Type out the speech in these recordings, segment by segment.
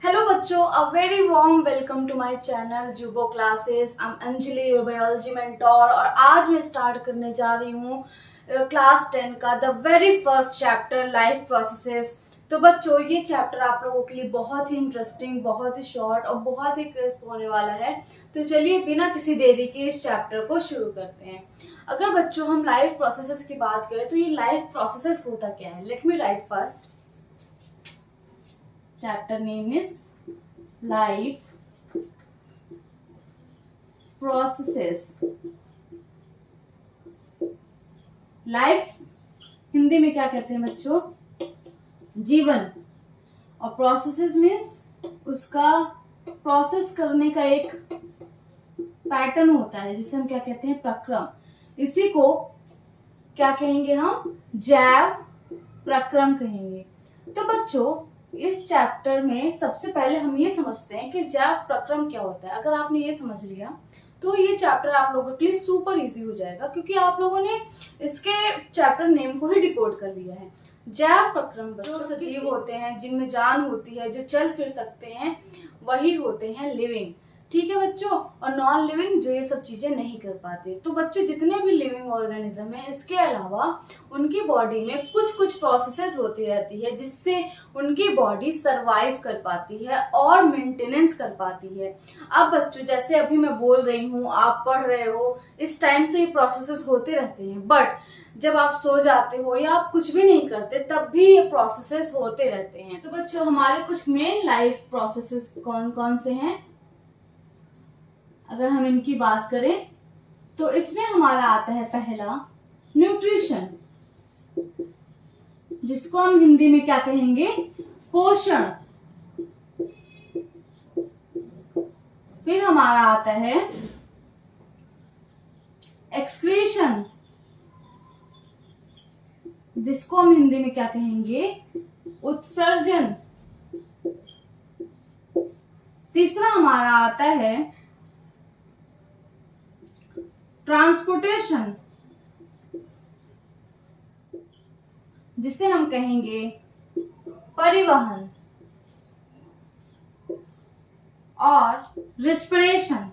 Hello बच्चों, a very warm welcome to my channel जुबो classes. I am Anjali, your biology mentor, और आज मैं स्टार्ट करने जा रही हूँ क्लास 10 का the very first chapter life processes. तो बच्चों, ये चैप्टर आप लोगों के लिए बहुत ही इंटरेस्टिंग, बहुत ही शॉर्ट और बहुत ही क्रिस्प होने वाला है। तो चलिए बिना किसी देरी के इस चैप्टर को शुरू करते हैं। अगर बच्चों हम लाइफ प्रोसेसेस की बात करें तो ये लाइफ प्रोसेसेस होता क्या है? Let me right first. Chapter name is Life Processes. Life Hindi में क्या कहते हैं बच्चों? जीवन। और प्रोसेसेस मीन्स उसका प्रोसेस करने का एक पैटर्न होता है जिसे हम क्या कहते हैं? प्रक्रम। इसी को क्या कहेंगे हम? जैव प्रक्रम कहेंगे। तो बच्चों, इस चैप्टर में सबसे पहले हम ये समझते हैं कि जैव प्रक्रम क्या होता है। अगर आपने ये समझ लिया तो ये चैप्टर आप लोगों के लिए सुपर इजी हो जाएगा, क्योंकि आप लोगों ने इसके चैप्टर नेम को ही डिकोड कर लिया है। जैव प्रक्रम बच्चों सजीव होते हैं जिनमें जान होती है, जो चल फिर सकते हैं, वही होते हैं लिविंग। ठीक है बच्चों। और नॉन लिविंग जो ये सब चीजें नहीं कर पाते। तो बच्चों, जितने भी लिविंग ऑर्गेनिज्म है, इसके अलावा उनकी बॉडी में कुछ कुछ प्रोसेसेस होती रहती है जिससे उनकी बॉडी सरवाइव कर पाती है और मेंटेनेंस कर पाती है। अब बच्चों, जैसे अभी मैं बोल रही हूँ, आप पढ़ रहे हो, इस टाइम तो ये प्रोसेसेस होते रहते हैं, बट जब आप सो जाते हो या आप कुछ भी नहीं करते तब भी ये प्रोसेसेस होते रहते हैं। तो बच्चों, हमारे कुछ मेन लाइफ प्रोसेसेस कौन कौन से हैं? अगर हम इनकी बात करें तो इसमें हमारा आता है पहला न्यूट्रिशन, जिसको हम हिंदी में क्या कहेंगे? पोषण। फिर हमारा आता है एक्सक्रीशन, जिसको हम हिंदी में क्या कहेंगे? उत्सर्जन। तीसरा हमारा आता है ट्रांसपोर्टेशन, जिसे हम कहेंगे परिवहन। और रिस्पिरेशन,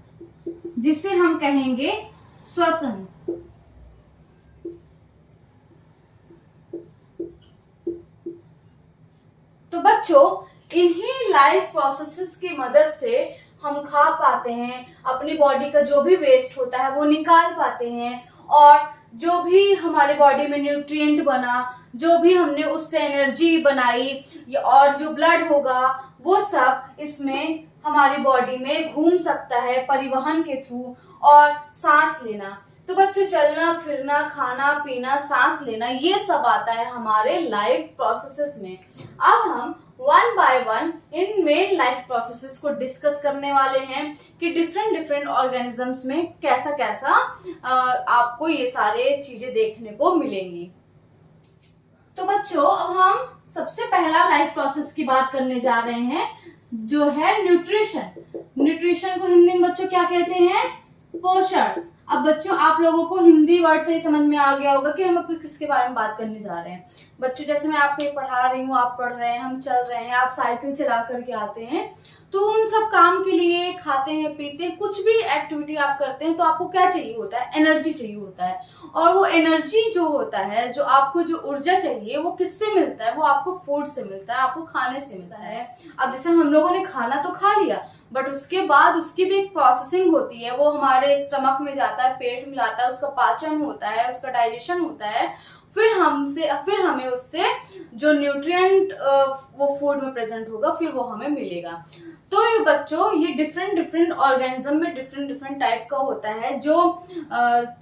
जिसे हम कहेंगे श्वसन। तो बच्चों, इन्हीं लाइफ प्रोसेसेस की मदद से हम खा पाते हैं, अपनी बॉडी का जो भी वेस्ट होता है वो निकाल पाते हैं, और जो भी हमारे बॉडी में न्यूट्रिएंट बना, जो भी हमने उससे एनर्जी बनाई, और जो ब्लड होगा वो सब इसमें हमारी बॉडी में घूम सकता है परिवहन के थ्रू। और सांस लेना, तो बच्चों चलना फिरना, खाना पीना, सांस लेना, ये सब आता है हमारे लाइफ प्रोसेसेस में। अब हम one by one in main life processes को डिस्कस करने वाले हैं कि डिफरेंट डिफरेंट ऑर्गेनिजम्स में कैसा कैसा आपको ये सारे चीजें देखने को मिलेंगी। तो बच्चों, अब हम सबसे पहला लाइफ प्रोसेस की बात करने जा रहे हैं, जो है न्यूट्रिशन। न्यूट्रिशन को हिंदी में बच्चों क्या कहते हैं? पोषण। अब बच्चों, आप लोगों को हिंदी वर्ड से ही समझ में आ गया होगा कि हम अब किसके बारे में बात करने जा रहे हैं। बच्चों, जैसे मैं आपको पढ़ा रही हूँ, आप पढ़ रहे हैं, हम चल रहे हैं, आप साइकिल चला करके आते हैं, तो उन सब काम के लिए खाते हैं पीते हैं, कुछ भी एक्टिविटी आप करते हैं तो आपको क्या चाहिए होता है? एनर्जी चाहिए होता है। और वो एनर्जी जो होता है, जो आपको जो ऊर्जा चाहिए, वो किससे मिलता है? वो आपको फूड से मिलता है, आपको खाने से मिलता है। अब जैसे हम लोगों ने खाना तो खा लिया, बट उसके बाद उसकी भी एक प्रोसेसिंग होती है, वो हमारे स्टमक में जाता है, पेट में जाता है, उसका पाचन होता है, उसका डाइजेशन होता है, फिर हमें उससे जो न्यूट्रिएंट वो फूड में प्रेजेंट होगा, फिर वो हमें मिलेगा। तो ये बच्चों, ये डिफरेंट डिफरेंट ऑर्गेनिज्म में डिफरेंट डिफरेंट टाइप का होता है। जो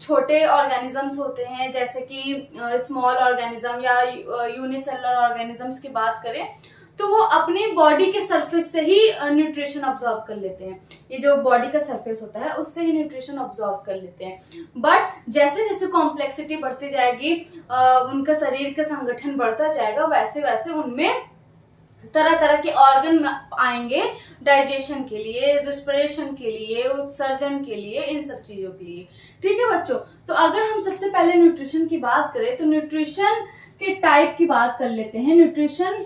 छोटे ऑर्गेनिजम्स होते हैं, जैसे कि स्मॉल ऑर्गेनिज्म या यूनिसेलुलर ऑर्गेनिजम्स की बात करें, तो वो अपनी बॉडी के सरफेस से ही न्यूट्रिशन ऑब्जॉर्व कर लेते हैं। ये जो बॉडी का सरफेस होता है उससे ही न्यूट्रिशन ऑब्जॉर्व कर लेते हैं। बट जैसे जैसे कॉम्प्लेक्सिटी बढ़ती जाएगी, उनका शरीर का संगठन बढ़ता जाएगा, वैसे वैसे उनमें तरह तरह के ऑर्गन आएंगे डाइजेशन के लिए, रिस्पिरेशन के लिए, उत्सर्जन के लिए, इन सब चीजों के लिए। ठीक है बच्चों। तो अगर हम सबसे पहले न्यूट्रिशन की बात करें तो न्यूट्रिशन के टाइप की बात कर लेते हैं। न्यूट्रिशन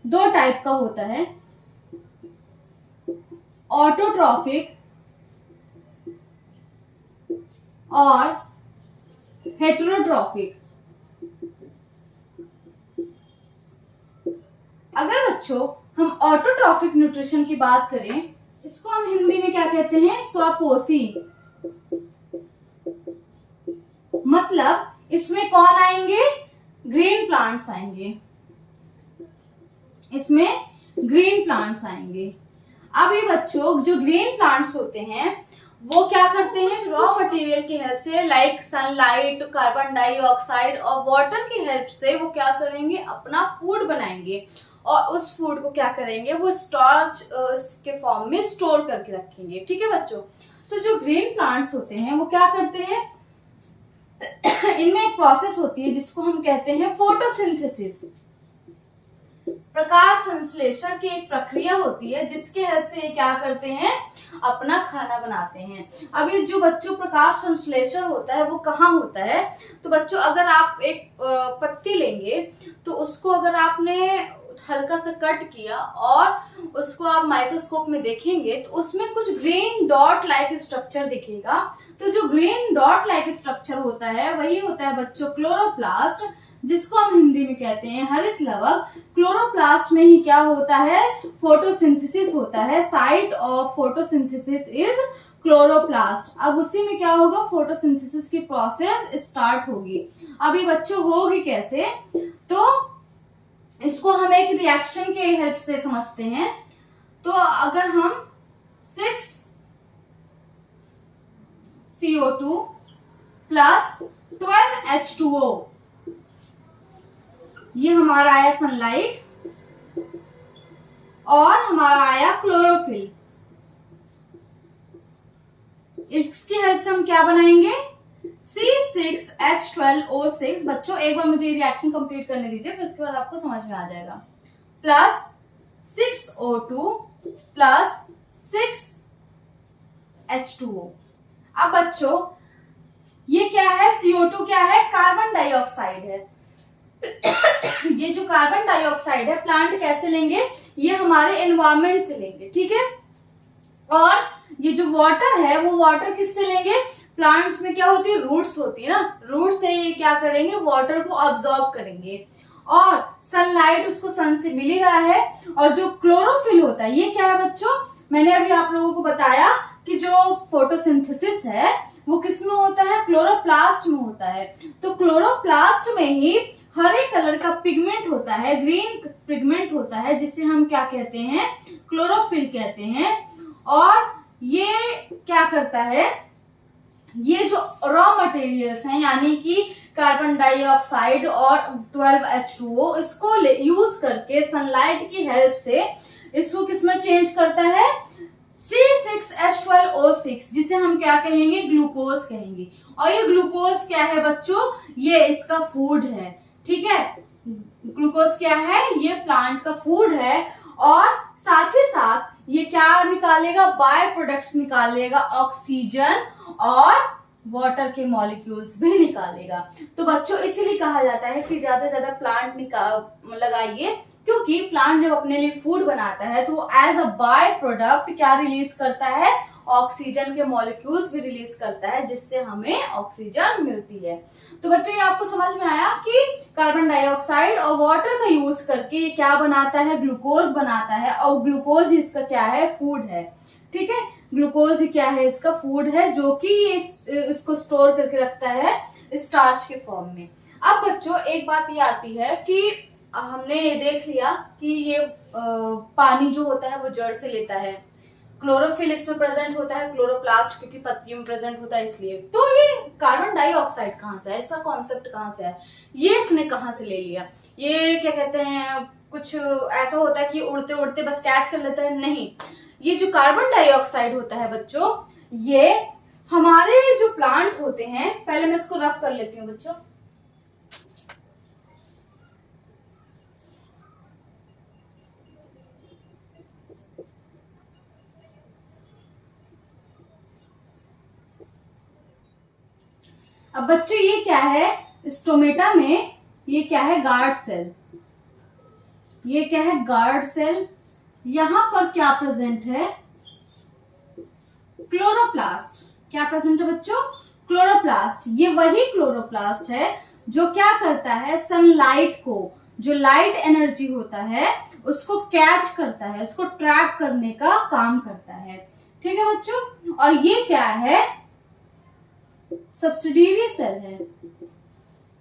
दो टाइप का होता है। ऑटोट्रॉफिक और हेटेरोट्रॉफिक। अगर बच्चों हम ऑटोट्रॉफिक न्यूट्रिशन की बात करें, इसको हम हिंदी में क्या कहते हैं? स्वपोषी। मतलब इसमें कौन आएंगे? ग्रीन प्लांट्स आएंगे, इसमें ग्रीन प्लांट्स आएंगे। अब ये बच्चों जो ग्रीन प्लांट्स होते हैं वो क्या करते हैं? रॉ मटेरियल की हेल्प से, लाइक सनलाइट, कार्बन डाइऑक्साइड और वाटर की हेल्प से वो क्या करेंगे? अपना फूड बनाएंगे और उस फूड को क्या करेंगे? वो स्टार्च के फॉर्म में स्टोर करके रखेंगे। ठीक है बच्चों, तो जो ग्रीन प्लांट्स होते हैं वो क्या करते हैं? इनमें एक प्रोसेस होती है जिसको हम कहते हैं फोटोसिंथेसिस। प्रकाश संश्लेषण की एक प्रक्रिया होती है जिसके हेल्प से ये क्या करते हैं? अपना खाना बनाते हैं। अब ये जो बच्चों प्रकाश संश्लेषण होता है वो कहाँ होता है? तो बच्चों अगर आप एक पत्ती लेंगे तो उसको अगर आपने हल्का सा कट किया और उसको आप माइक्रोस्कोप में देखेंगे तो उसमें कुछ ग्रीन डॉट लाइक स्ट्रक्चर दिखेगा। तो जो ग्रीन डॉट लाइक स्ट्रक्चर होता है वही होता है बच्चों क्लोरोप्लास्ट, जिसको हम हिंदी में कहते हैं हरित लवक। क्लोरोप्लास्ट में ही क्या होता है? फोटोसिंथेसिस होता है। Site of photosynthesis is chloroplast. अब उसी में क्या होगा? फोटोसिंथेसिस की प्रोसेस स्टार्ट होगी। अब ये बच्चों होगी कैसे? तो इसको हम एक रिएक्शन के हेल्प से समझते हैं। तो अगर हम 6 CO2 प्लस 12 H2O, ये हमारा आया सनलाइट और हमारा आया क्लोरोफिल, इसकी हेल्प से हम क्या बनाएंगे? C6H12O6। बच्चों एक बार मुझे रिएक्शन कंप्लीट करने दीजिए, फिर उसके बाद आपको समझ में आ जाएगा। Plus 6O2 plus 6H2O। अब बच्चों ये क्या है? CO2 क्या है? कार्बन डाइऑक्साइड है। ये जो कार्बन डाइऑक्साइड है प्लांट कैसे लेंगे? ये हमारे एनवायरमेंट से लेंगे। ठीक है, और ये जो वाटर है वो वाटर किससे लेंगे? प्लांट्स में क्या होती है? रूट्स होती है ना, रूट से ये क्या करेंगे? वाटर को अब्सॉर्ब करेंगे। और सनलाइट उसको सन से मिल ही रहा है। और जो क्लोरोफिल होता है ये क्या है बच्चों? मैंने अभी आप लोगों को बताया कि जो फोटोसिंथेसिस है वो किस में होता है? क्लोरोप्लास्ट में होता है। तो क्लोरोप्लास्ट में ही हरे कलर का पिगमेंट होता है, ग्रीन पिगमेंट होता है, जिसे हम क्या कहते हैं? क्लोरोफिल कहते हैं। और ये क्या करता है? ये जो रॉ मटेरियल्स हैं यानी कि कार्बन डाइऑक्साइड और 12H2O, इसको यूज करके सनलाइट की हेल्प से इसको किसमें चेंज करता है? C6H12O6, जिसे हम क्या कहेंगे? ग्लूकोज कहेंगे। और ये ग्लूकोज क्या है बच्चों? ये इसका फूड है। ठीक है, ग्लूकोज क्या है? ये प्लांट का फूड है। और साथ ही साथ ये क्या निकालेगा? बाय प्रोडक्ट्स निकालेगा, ऑक्सीजन और वाटर के मॉलिक्यूल्स भी निकालेगा। तो बच्चों इसीलिए कहा जाता है कि ज्यादा से ज्यादा प्लांट लगाइए, क्योंकि प्लांट जब अपने लिए फूड बनाता है तो एज अ बाय प्रोडक्ट क्या रिलीज करता है? ऑक्सीजन के मॉलिक्यूल्स भी रिलीज करता है, जिससे हमें ऑक्सीजन मिलती है। तो बच्चों ये आपको समझ में आया कि कार्बन डाइऑक्साइड और वाटर का यूज करके ये क्या बनाता है? ग्लूकोज बनाता है। और ग्लूकोज इसका क्या है? फूड है। ठीक है, ग्लूकोज ही क्या है? इसका फूड है, जो कि इसको स्टोर करके रखता है स्टार्च के फॉर्म में। अब बच्चों एक बात ये आती है कि हमने देख लिया कि ये पानी जो होता है वो जड़ से लेता है, क्लोरोफिल इसमें प्रेजेंट होता है, क्लोरोप्लास्ट क्योंकि पत्तियों में प्रेजेंट होता है इसलिए। तो ये कार्बन डाइऑक्साइड कहाँ से है? इसका कॉन्सेप्ट कहाँ से है? ये इसने कहाँ से ले लिया? ये क्या कहते हैं, कुछ ऐसा होता है कि उड़ते उड़ते बस कैच कर लेता है? नहीं, ये जो कार्बन डाइऑक्साइड होता है बच्चों, ये हमारे जो प्लांट होते हैं, पहले मैं इसको रफ कर लेती हूँ बच्चों। अब बच्चों ये क्या है? स्टोमेटा में ये क्या है? Guard cell. ये क्या है? Guard cell. यहाँ पर क्या प्रेजेंट है, क्लोरोप्लास्ट। क्या प्रेजेंट है बच्चों, क्लोरोप्लास्ट। ये वही क्लोरोप्लास्ट है जो क्या करता है, सनलाइट को, जो लाइट एनर्जी होता है उसको कैच करता है, उसको ट्रैप करने का काम करता है। ठीक है बच्चों, और ये क्या है, सब्सिडियरी सेल है।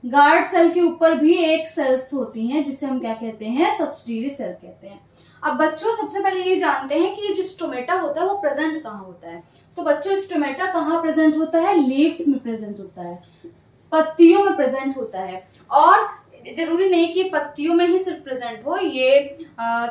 गार्ड सेल के ऊपर भी एक सेल्स होती हैं जिसे हम क्या कहते हैं, सब्सिडियरी सेल कहते हैं। अब बच्चों सबसे पहले ये जानते हैं कि जो स्टोमेटा होता है वो प्रेजेंट कहाँ होता है। तो बच्चों स्टोमेटा कहाँ प्रेजेंट होता है, लीव्स में प्रेजेंट होता है, पत्तियों में प्रेजेंट होता है। और जरूरी नहीं कि पत्तियों में ही सिर्फ प्रेजेंट हो, ये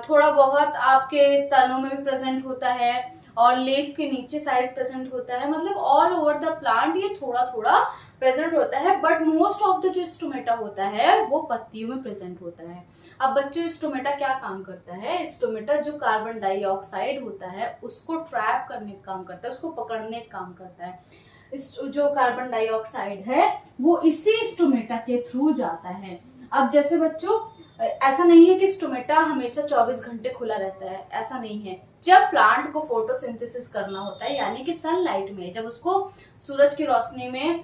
थोड़ा बहुत आपके तनों में भी प्रेजेंट होता है और लीफ के नीचे साइड प्रेजेंट होता है, मतलब ऑल ओवर द प्लांट ये थोड़ा थोड़ा प्रेजेंट होता है। बट मोस्ट ऑफ द जो स्टोमेटा होता है वो पत्तियों में प्रेजेंट होता है। अब बच्चों स्टोमेटा क्या काम करता है, स्टोमेटा जो कार्बन डाइऑक्साइड होता है उसको ट्रैप करने का काम करता है, उसको पकड़ने का काम करता है। जो कार्बन डाइऑक्साइड है वो इसी स्टोमेटा के थ्रू जाता है। अब जैसे बच्चों ऐसा नहीं है कि स्टोमेटा हमेशा 24 घंटे खुला रहता है, ऐसा नहीं है। जब प्लांट को फोटोसिंथेसिस करना होता है, यानी कि सनलाइट में जब उसको सूरज की रोशनी में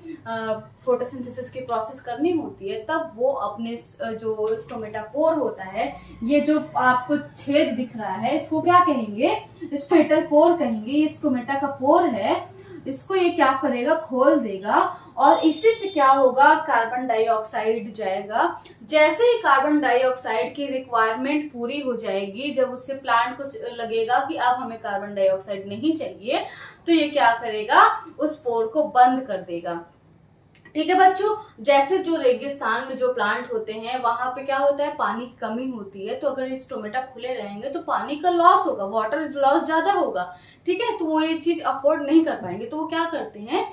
फोटोसिंथेसिस की प्रोसेस करनी होती है, तब वो अपने जो स्टोमेटा पोर होता है, ये जो आपको छेद दिख रहा है इसको क्या कहेंगे, स्टोमेटल पोर कहेंगे। ये स्टोमेटा का पोर है, इसको ये क्या करेगा, खोल देगा और इसी से क्या होगा, कार्बन डाइऑक्साइड जाएगा। जैसे ही कार्बन डाइऑक्साइड की रिक्वायरमेंट पूरी हो जाएगी, जब उससे प्लांट को लगेगा कि अब हमें कार्बन डाइऑक्साइड नहीं चाहिए, तो ये क्या करेगा, उस पोर को बंद कर देगा। ठीक है बच्चों, जैसे जो रेगिस्तान में जो प्लांट होते हैं वहां पे क्या होता है, पानी की कमी होती है, तो अगर इस टोमेटा खुले रहेंगे तो पानी का लॉस होगा, वाटर लॉस ज्यादा होगा। ठीक है, तो वो ये चीज अफोर्ड नहीं कर पाएंगे, तो वो क्या करते हैं,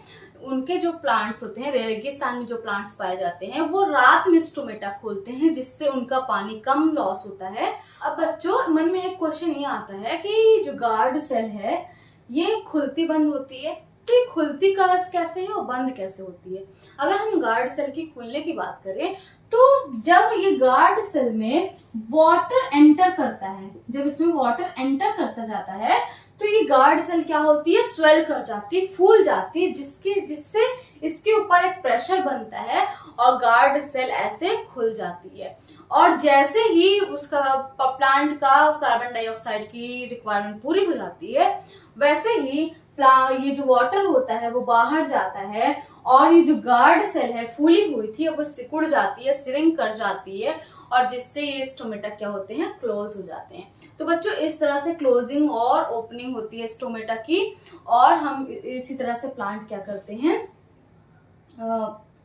उनके जो प्लांट्स होते हैं, रेगिस्तान में जो प्लांट्स पाए जाते हैं, वो रात में स्टोमेटा खोलते हैं जिससे उनका पानी कम लॉस होता है। अब बच्चों मन में एक क्वेश्चन ये आता है कि जो गार्ड सेल है ये खुलती बंद होती है, तो ये खुलती कैसे है और बंद कैसे होती है। अगर हम गार्ड सेल की खुलने की बात करें, तो जब ये गार्ड सेल में वाटर एंटर करता है, जब इसमें वाटर एंटर करता जाता है, तो ये गार्ड सेल क्या होती है, स्वेल कर जाती है, फूल जाती है, जिससे इसके ऊपर एक प्रेशर बनता है और गार्ड सेल ऐसे खुल जाती है। और जैसे ही उसका प्लांट का कार्बन डाइऑक्साइड की रिक्वायरमेंट पूरी हो जाती है, वैसे ही ये जो वाटर होता है वो बाहर जाता है और ये जो गार्ड सेल है फूली हुई थी वो सिकुड़ जाती है, श्रिंक कर जाती है, और जिससे ये स्टोमेटा क्या होते हैं, क्लोज हो जाते हैं। तो बच्चों इस तरह से क्लोजिंग और ओपनिंग होती है स्टोमेटा की, और हम इसी तरह से प्लांट क्या करते हैं,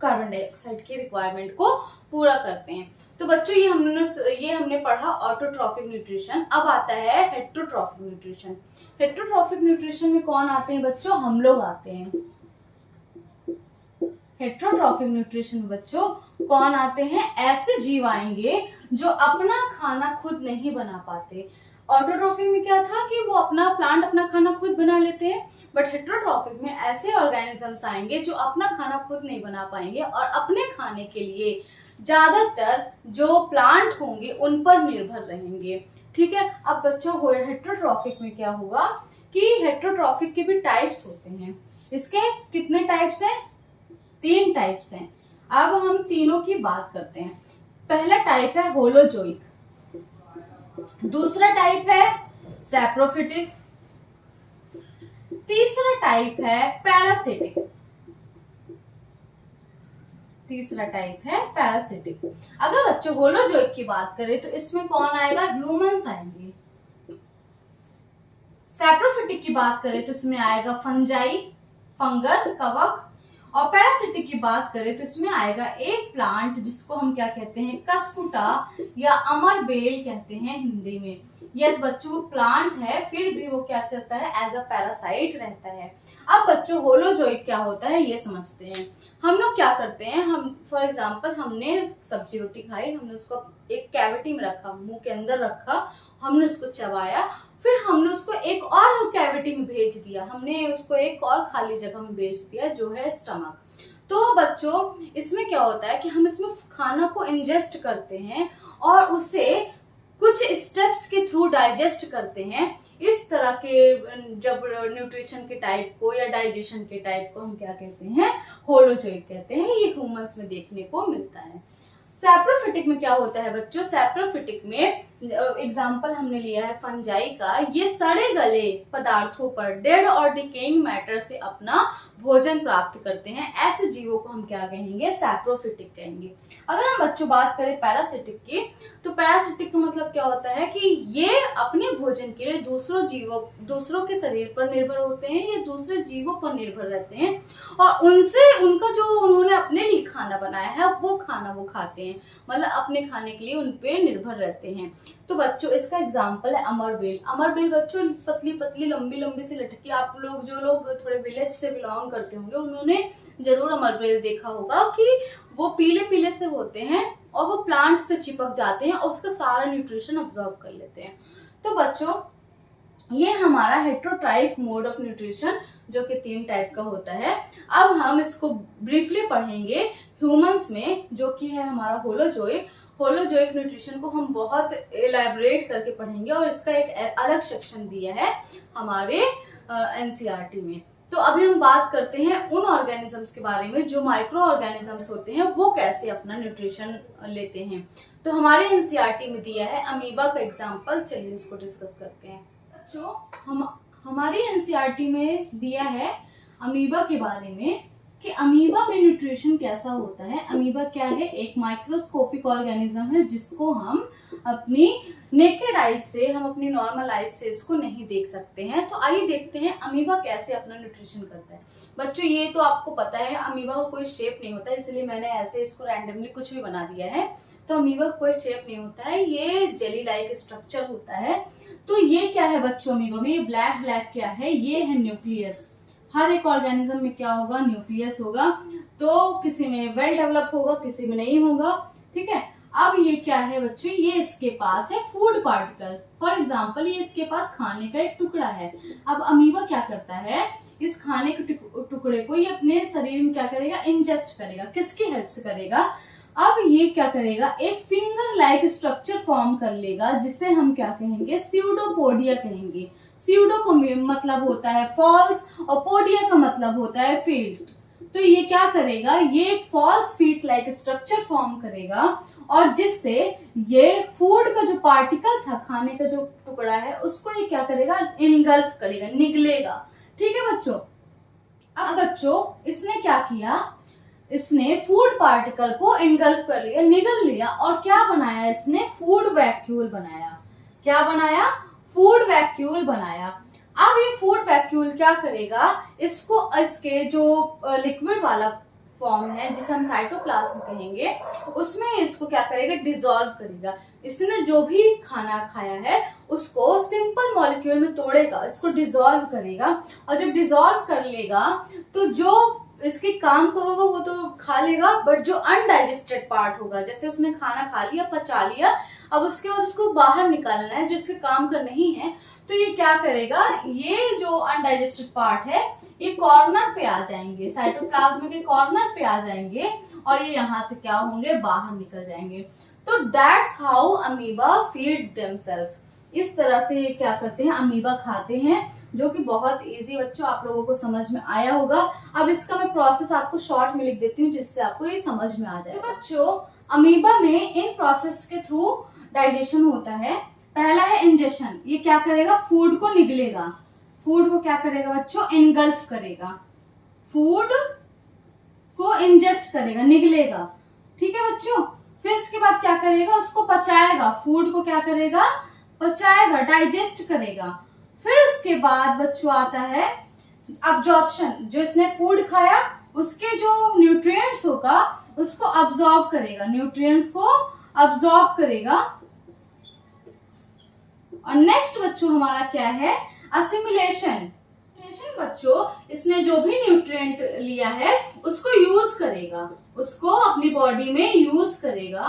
कार्बन डाइऑक्साइड की रिक्वायरमेंट को पूरा करते हैं। तो बच्चों ये हमने पढ़ा ऑटोट्रॉफिक न्यूट्रिशन। अब आता है हेट्रोट्रॉफिक न्यूट्रिशन। हेट्रोट्रॉफिक न्यूट्रिशन में कौन आते हैं बच्चों, हम लोग आते हैं। हेट्रोट्रॉफिक न्यूट्रिशन में बच्चों कौन आते हैं, ऐसे जीव आएंगे जो अपना खाना खुद नहीं बना पाते। ऑटोट्रॉफिक में क्या था कि वो प्लांट अपना खाना खुद बना लेते हैं, बट हेट्रोट्रॉफिक में ऐसे ऑर्गेनिजम्स आएंगे जो अपना खाना खुद नहीं बना पाएंगे और अपने खाने के लिए ज्यादातर जो प्लांट होंगे उन पर निर्भर रहेंगे। ठीक है, अब बच्चों हेट्रोट्रॉफिक में क्या होगा कि हेट्रोट्रॉफिक के भी टाइप्स होते हैं। इसके कितने टाइप्स हैं, 3 टाइप्स हैं। अब हम तीनों की बात करते हैं। पहला टाइप है होलोजोइक, दूसरा टाइप है सैप्रोफिटिक, तीसरा टाइप है पैरासिटिक। अगर बच्चों होलोजोइक की बात करें तो इसमें कौन आएगा, ह्यूमंस आएंगे। सैप्रोफिटिक की बात करें तो इसमें आएगा फंजाई, फंगस, कवक, और पैरासिटिक की बात करें तो इसमें आएगा एक प्लांट जिसको हम क्या कहते हैं, कसकुटा या अमर बेल कहते हैं हिंदी में। यस बच्चों, वो प्लांट है फिर भी वो क्या करता है, एज अ पैरासाइट रहता है। अब बच्चों होलोजोइक क्या होता है ये समझते हैं। हम लोग क्या करते हैं, हम फॉर एग्जांपल हमने सब्जी रोटी खाई, हमने उसको एक कैविटी में रखा, मुंह के अंदर रखा, हमने उसको चबाया, फिर हमने उसको एक और कैविटी में भेज दिया, हमने उसको एक और खाली जगह में भेज दिया जो है स्टमक। तो बच्चों इसमें क्या होता है कि हम इसमें खाना को इंजेस्ट करते हैं और उसे कुछ स्टेप्स के थ्रू डाइजेस्ट करते हैं। इस तरह के जब न्यूट्रिशन के टाइप को या डाइजेशन के टाइप को हम क्या कहते हैं, होलोजोइक कहते हैं। ये ह्यूमंस में देखने को मिलता है। सैप्रोफिटिक में क्या होता है बच्चों, सैप्रोफिटिक में एग्जाम्पल हमने लिया है फंजाई का। ये सड़े गले पदार्थों पर, डेड और डिकेइंग मैटर से अपना भोजन प्राप्त करते हैं। ऐसे जीवों को हम क्या कहेंगे, सैप्रोफिटिक कहेंगे। अगर हम बच्चों बात करें पैरासिटिक की, तो पैरासिटिक का मतलब क्या होता है कि ये अपने भोजन के लिए दूसरों के शरीर पर निर्भर होते हैं, ये दूसरे जीवों पर निर्भर रहते हैं और उनसे उनका जो उन्होंने अपने लिए खाना बनाया है वो खाना वो खाते हैं, मतलब अपने खाने के लिए उन पे निर्भर रहते हैं। तो बच्चों इसका एग्जाम्पल है अमरबेल। अमरबेल बच्चों पतली पतली लंबी लंबी सी लटकी, आप लोग जो लोग थोड़े विलेज से बिलोंग करते होंगे उन्होंने जरूर अमरबेल देखा होगा कि वो पीले पीले से होते हैं और वो प्लांट से चिपक जाते हैं और उसका सारा न्यूट्रिशन ऑब्जॉर्व कर लेते हैं। तो बच्चों ये हमारा हेटेरोट्राइक मोड ऑफ न्यूट्रिशन जो कि 3 टाइप का होता है। अब हम इसको ब्रीफली पढ़ेंगे ह्यूमंस में, जो कि है हमारा होलोजोइक। होलोजोइक न्यूट्रिशन को हम बहुत इलैबोरेट करके पढ़ेंगे और इसका एक अलग सेक्शन दिया है हमारे एनसीईआरटी में। तो अभी हम बात करते हैं उन ऑर्गेनिजम्स के बारे में जो माइक्रो ऑर्गेनिजम्स होते हैं, वो कैसे अपना न्यूट्रिशन लेते हैं। तो हमारे एनसीईआरटी में दिया है अमीबा का एग्जाम्पल, चलिए उसको डिस्कस करते हैं। बच्चों हमारी एनसीईआरटी में दिया है अमीबा के बारे में कि अमीबा में न्यूट्रिशन कैसा होता है। अमीबा क्या है, एक माइक्रोस्कोपिक ऑर्गेनिज्म है जिसको हम अपनी नेकेड आइज से, हम अपनी नॉर्मल आइज से इसको नहीं देख सकते हैं। तो आइए देखते हैं अमीबा कैसे अपना न्यूट्रिशन करता है। बच्चों ये तो आपको पता है अमीबा को कोई शेप नहीं होता, इसलिए मैंने ऐसे इसको रैंडमली कुछ भी बना दिया है। तो अमीबा को कोई शेप नहीं होता है, ये जेली लाइक स्ट्रक्चर होता है। तो ये क्या है बच्चों अमीबा में, ये ब्लैक ब्लैक क्या है, ये है न्यूक्लियस। हर एक ऑर्गेनिज्म में क्या होगा, न्यूक्लियस होगा। तो किसी में वेल डेवलप होगा, किसी में नहीं होगा, ठीक है। अब ये क्या है बच्चों, ये इसके पास है फूड पार्टिकल। फॉर एग्जांपल ये इसके पास खाने का एक टुकड़ा है। अब अमीबा क्या करता है, इस खाने के टुकड़े को ये अपने शरीर में क्या करेगा, इंजेस्ट करेगा। किसकी हेल्प से करेगा, अब ये क्या करेगा, एक फिंगर लाइक स्ट्रक्चर फॉर्म कर लेगा जिसे हम क्या कहेंगे, स्यूडोपोडिया कहेंगे। स्यूडो को मतलब होता है फॉल्स और पोडिया का मतलब होता है फील्ड। तो ये क्या करेगा, ये एक false feet like structure form करेगा और जिससे ये फूड का जो पार्टिकल था, खाने का जो टुकड़ा है, उसको ये क्या करेगा, इनगल्फ करेगा, निगलेगा। ठीक है बच्चों। अब बच्चों इसने क्या किया, इसने फूड पार्टिकल को इनगल्फ कर लिया, निगल लिया और क्या बनाया इसने, फूड वैक्यूल बनाया। क्या बनाया, फूड वैक्यूल बनाया। अब ये फूड वैक्यूल क्या करेगा, इसको इसके जो लिक्विड वाला फॉर्म है जिसे हम साइटोप्लाज्म कहेंगे, उसमें इसको क्या करेगा, डिसॉल्व करेगा। इसने जो भी खाना खाया है उसको सिंपल मॉलिक्यूल में तोड़ेगा, इसको डिसॉल्व करेगा और जब डिसॉल्व कर लेगा तो जो इसके काम को होगा वो तो खा लेगा, बट जो अनडाइजेस्टेड पार्ट होगा, जैसे उसने खाना खा लिया, पचा लिया, अब उसके बाद उसको बाहर निकालना है जो इसके काम का नहीं है, तो ये क्या करेगा, ये जो अनडाइजेस्टेड पार्ट है ये कॉर्नर पे आ जाएंगे, साइटोप्लाज्म के कॉर्नर पे आ जाएंगे और ये यहाँ से क्या होंगे, बाहर निकल जाएंगे। तो that's how amoeba feed themselves. इस तरह से ये क्या करते हैं, अमीबा खाते हैं, जो कि बहुत इजी बच्चों आप लोगों को समझ में आया होगा। अब इसका मैं प्रोसेस आपको शॉर्ट में लिख देती हूँ जिससे आपको ये समझ में आ जाए। तो बच्चों अमीबा में इन प्रोसेस के थ्रू डाइजेशन होता है। पहला है इंजेशन, ये क्या करेगा, फूड को निगलेगा। फूड को क्या करेगा बच्चों, इनगल्फ करेगा, फूड को इंजेस्ट करेगा, निगलेगा। ठीक है बच्चों। फिर इसके बाद क्या करेगा, उसको पचाएगा, फूड को क्या करेगा, पचाएगा, डाइजेस्ट करेगा। फिर उसके बाद बच्चों आता है अब्जॉर्प्शन, जो इसने फूड खाया उसके जो न्यूट्रिएंट्स होगा उसको अब्सॉर्ब करेगा, न्यूट्रिएंट्स को अब्सॉर्ब करेगा। और नेक्स्ट बच्चों हमारा क्या है, असिमिलेशन। बच्चों इसने जो भी न्यूट्रिएंट लिया है उसको यूज करेगा, उसको अपनी बॉडी में यूज करेगा।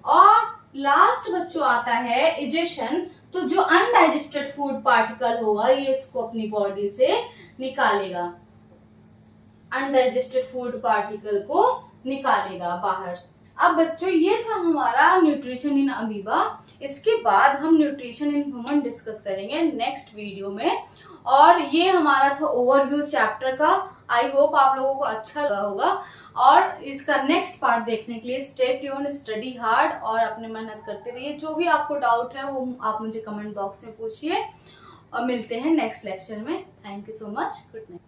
और लास्ट बच्चों आता है इजेशन, तो जो अनडाइजेस्टेड फूड पार्टिकल होगा ये इसको अपनी बॉडी से निकालेगा, अनडाइजेस्टेड फूड पार्टिकल को निकालेगा बाहर। अब बच्चों ये था हमारा न्यूट्रिशन इन अमीबा। इसके बाद हम न्यूट्रिशन इन ह्यूमन डिस्कस करेंगे नेक्स्ट वीडियो में। और ये हमारा था ओवरव्यू चैप्टर का। आई होप आप लोगों को अच्छा लगा होगा। और इसका नेक्स्ट पार्ट देखने के लिए स्टे ट्यून, स्टडी हार्ड और अपने मेहनत करते रहिए। जो भी आपको डाउट है वो आप मुझे कमेंट बॉक्स में पूछिए और मिलते हैं नेक्स्ट लेक्चर में। Thank you so much. Good night.